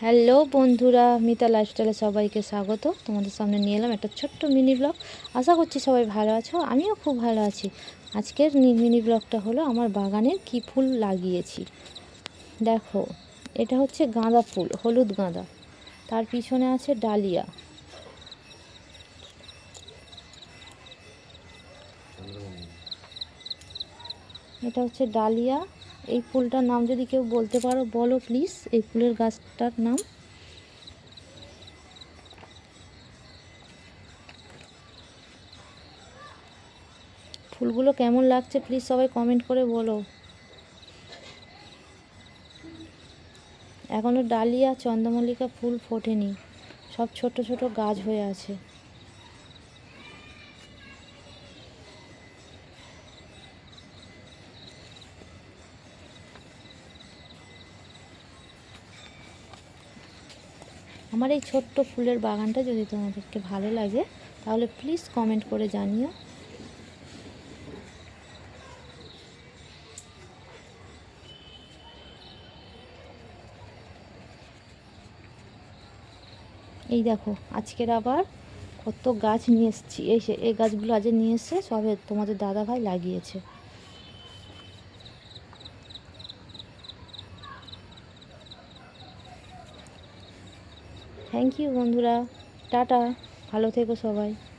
Hello বন্ধুরা, মিতা লাইফস্টাইলে সবাইকে স্বাগত। তোমাদের সামনে নিয়ে এলাম একটা ছোট্ট মিনি ব্লগ। আশা করছি সবাই ভালো আছো, আমিও খুব ভালো আছি। আজকের মিনি ব্লগটা হলো আমার বাগানের কি ফুল লাগিয়েছি। দেখো, এটা হচ্ছে গাঁদা ফুল, হলুদ গাঁদা। তার পিছনে আছে ডালিয়া। এটা হচ্ছে ডালিয়া। এই ফুলটার নাম যদি কেউ বলতে পারো বলো প্লিজ, এই ফুলের গাছটার নাম। ফুলগুলো কেমন লাগছে প্লিজ সবাই কমেন্ট করে বলো। এখনও ডালিয়া চন্দ্রমল্লিকা ফুল ফোটেনি, সব ছোট ছোট গাছ হয়ে আছে। আমার এই ছোট্ট ফুলের বাগানটা যদি তোমাদেরকে ভালো লাগে তাহলে প্লিজ কমেন্ট করে জানিও। এই দেখো, আজকের আবার কত গাছ নিয়ে এসেছি। এই গাছগুলো আজ নিয়ে এসছে, সবে তোমাদের দাদা ভাই লাগিয়েছে। থ্যাংক ইউ বন্ধুরা, টাটা, ভালো থেকো সবাই।